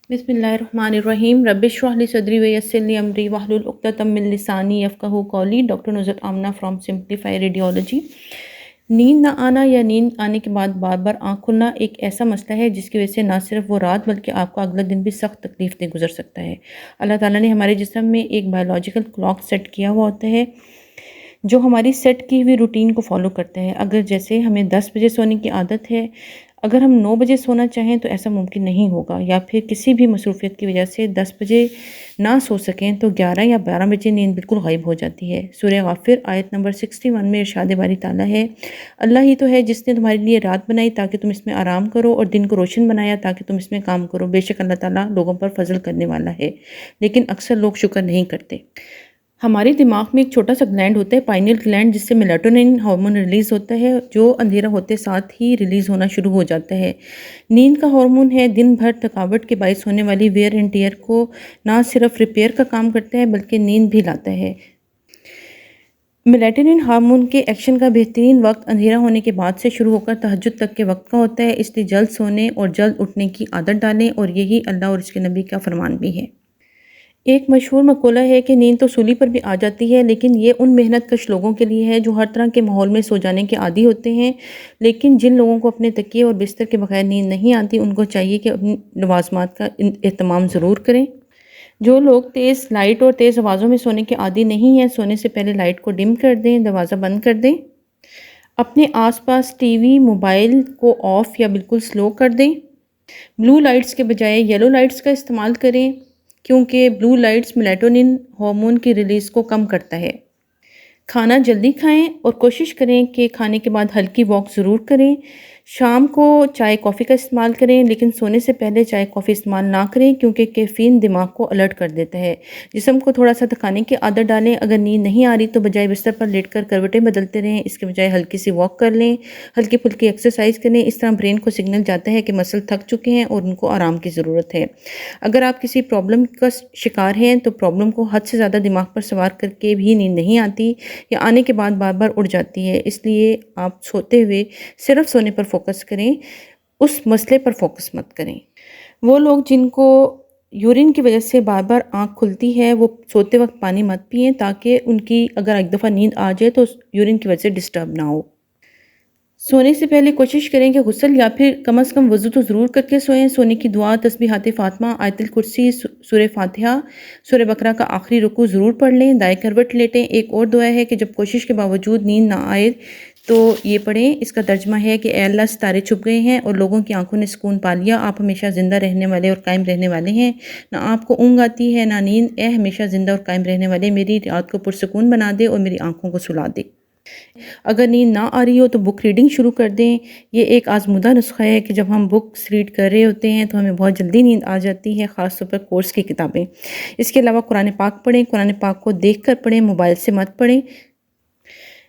بسم اللہ الرحمن الرحیم رب اشرح لی صدری ویسر لی امری واحلل عقدۃ من لسانی یفقہوا قولی۔ Doctor Nusrat Amna from Simplify Radiology. نیند نہ آنا یا نیند آنے کے بعد بار بار آنکھ کھلنا ایک ایسا مسئلہ ہے جس کی وجہ سے نہ صرف وہ رات بلکہ آپ کا اگلا دن بھی سخت تکلیف دہ گزر سکتا ہے۔ اللہ تعالیٰ نے ہمارے جسم میں ایک بایولوجیکل کلاک سیٹ کیا ہوا ہوتا ہے جو ہماری سیٹ کی ہوئی روٹین کو فالو کرتا ہے۔ اگر جیسے ہمیں 10 بجے سونے کی عادت ہے، اگر ہم 9 بجے سونا چاہیں تو ایسا ممکن نہیں ہوگا، یا پھر کسی بھی مصروفیت کی وجہ سے 10 بجے نہ سو سکیں تو 11 یا 12 بجے نیند بالکل غائب ہو جاتی ہے۔ سورہ غافر آیت نمبر 61 میں ارشاد باری تعالیٰ ہے، اللہ ہی تو ہے جس نے تمہارے لیے رات بنائی تاکہ تم اس میں آرام کرو اور دن کو روشن بنایا تاکہ تم اس میں کام کرو، بے شک اللہ تعالیٰ لوگوں پر فضل کرنے والا ہے، لیکن اکثر لوگ شکر نہیں کرتے۔ ہمارے دماغ میں ایک چھوٹا سا گلینڈ ہوتا ہے، پائنیل گلینڈ، جس سے میلاٹونین ہارمون ریلیز ہوتا ہے جو اندھیرا ہوتے ساتھ ہی ریلیز ہونا شروع ہو جاتا ہے۔ نیند کا ہارمون ہے، دن بھر تھکاوٹ کے باعث ہونے والی ویئر اینڈ ٹیئر کو نہ صرف ریپیئر کا کام کرتا ہے بلکہ نیند بھی لاتا ہے۔ میلاٹونین ہارمون کے ایکشن کا بہترین وقت اندھیرا ہونے کے بعد سے شروع ہو کر تہجد تک کے وقت کا ہوتا ہے، اس لیے جلد سونے اور جلد اٹھنے کی عادت ڈالیں، اور یہی اللہ اور اس کے نبی کا فرمان بھی ہے۔ ایک مشہور مقولہ ہے کہ نیند تو سولی پر بھی آ جاتی ہے، لیکن یہ ان محنت کش لوگوں کے لیے ہے جو ہر طرح کے ماحول میں سو جانے کے عادی ہوتے ہیں، لیکن جن لوگوں کو اپنے تکیے اور بستر کے بغیر نیند نہیں آتی ان کو چاہیے کہ اپنی لوازمات کا اہتمام ضرور کریں۔ جو لوگ تیز لائٹ اور تیز آوازوں میں سونے کے عادی نہیں ہیں، سونے سے پہلے لائٹ کو ڈم کر دیں، دروازہ بند کر دیں، اپنے آس پاس ٹی وی، موبائل کو آف یا بالکل سلو کر دیں، بلو لائٹس کے بجائے یلو لائٹس کا استعمال کریں کیونکہ بلو لائٹس میلاٹونین ہارمون کی ریلیز کو کم کرتا ہے۔ کھانا جلدی کھائیں اور کوشش کریں کہ کھانے کے بعد ہلکی واک ضرور کریں۔ شام کو چائے کافی کا استعمال کریں، لیکن سونے سے پہلے چائے کافی استعمال نہ کریں کیونکہ کیفین دماغ کو الرٹ کر دیتا ہے۔ جسم کو تھوڑا سا تھکانے کی عادت ڈالیں، اگر نیند نہیں آ رہی تو بجائے بستر پر لیٹ کر کروٹیں بدلتے رہیں، اس کے بجائے ہلکی سی واک کر لیں، ہلکی پھلکی ایکسرسائز کریں، اس طرح برین کو سگنل جاتا ہے کہ مسل تھک چکے ہیں اور ان کو آرام کی ضرورت ہے۔ اگر آپ کسی پرابلم کا شکار ہیں تو پرابلم کو حد سے زیادہ دماغ پر سوار کر کے بھی نیند نہیں آتی یا آنے کے بعد بار بار اٹھ جاتی ہے، اس لیے آپ سوتے ہوئے صرف سونے پر فوکس کریں، اس مسئلے پر فوکس مت کریں۔ وہ لوگ جن کو یورین کی وجہ سے بار بار آنکھ کھلتی ہے وہ سوتے وقت پانی مت پئیں تاکہ ان کی اگر ایک دفعہ نیند آ جائے تو یورین کی وجہ سے ڈسٹرب نہ ہو۔ سونے سے پہلے کوشش کریں کہ غسل یا پھر کم از کم وضو تو ضرور کر کے سوئیں۔ سونے کی دعا، تسبیحات فاطمہ، آیت الکرسی، سورہ فاتحہ، سورہ بقرہ کا آخری رکوع ضرور پڑھ لیں، دائیں کروٹ لیٹیں۔ ایک اور دعا ہے کہ جب کوشش کے باوجود نیند نہ آئے تو یہ پڑھیں، اس کا ترجمہ ہے کہ اے اللہ ستارے چھپ گئے ہیں اور لوگوں کی آنکھوں نے سکون پا لیا، آپ ہمیشہ زندہ رہنے والے اور قائم رہنے والے ہیں، نہ آپ کو اونگ آتی ہے نہ نیند، اے ہمیشہ زندہ اور قائم رہنے والے میری رات کو پرسکون بنا دے اور میری آنکھوں کو سلا دے۔ اگر نیند نہ آ رہی ہو تو بک ریڈنگ شروع کر دیں۔ یہ ایک آزمودہ نسخہ ہے کہ جب ہم بکس ریڈ کر رہے ہوتے ہیں تو ہمیں بہت جلدی نیند آ جاتی ہے، خاص طور پر کورس کی کتابیں۔ اس کے علاوہ قرآن پاک پڑھیں، قرآن پاک کو دیکھ کر پڑھیں، موبائل سے مت پڑھیں۔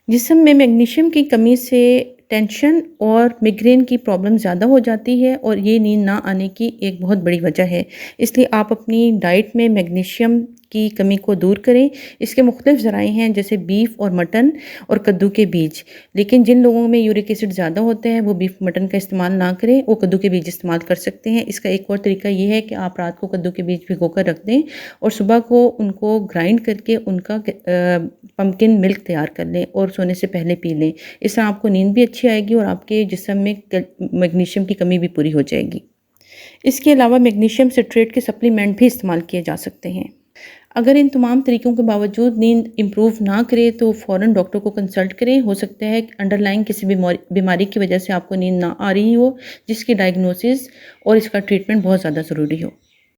جسم میں میگنیشیم کی کمی سے ٹینشن اور میگرین کی پرابلم زیادہ ہو جاتی ہے اور یہ نیند نہ آنے کی ایک بہت بڑی وجہ ہے، اس لیے آپ اپنی ڈائٹ میں میگنیشیم کی کمی کو دور کریں۔ اس کے مختلف ذرائع ہیں جیسے بیف اور مٹن اور کدو کے بیج، لیکن جن لوگوں میں یورک ایسڈ زیادہ ہوتا ہے وہ بیف مٹن کا استعمال نہ کریں، وہ کدو کے بیج استعمال کر سکتے ہیں۔ اس کا ایک اور طریقہ یہ ہے کہ آپ رات کو کدو کے بیج بھگو کر رکھ دیں اور صبح کو ان کو گرائنڈ کر کے ان کا پمکن ملک تیار کر لیں اور سونے سے پہلے پی لیں، اس طرح آپ کو نیند بھی اچھی آئے گی اور آپ کے جسم میں میگنیشیم کی کمی بھی پوری ہو جائے گی۔ اس کے علاوہ میگنیشیم سٹریٹ کے سپلیمنٹ بھی استعمال کیے جا سکتے ہیں۔ اگر ان تمام طریقوں کے باوجود نیند امپروو نہ کرے تو فوراً ڈاکٹر کو کنسلٹ کریں، ہو سکتا ہے کہ انڈر لائن کسی بیماری کی وجہ سے آپ کو نیند نہ آ رہی ہو جس کی ڈائگنوسس اور اس کا ٹریٹمنٹ بہت زیادہ ضروری ہو۔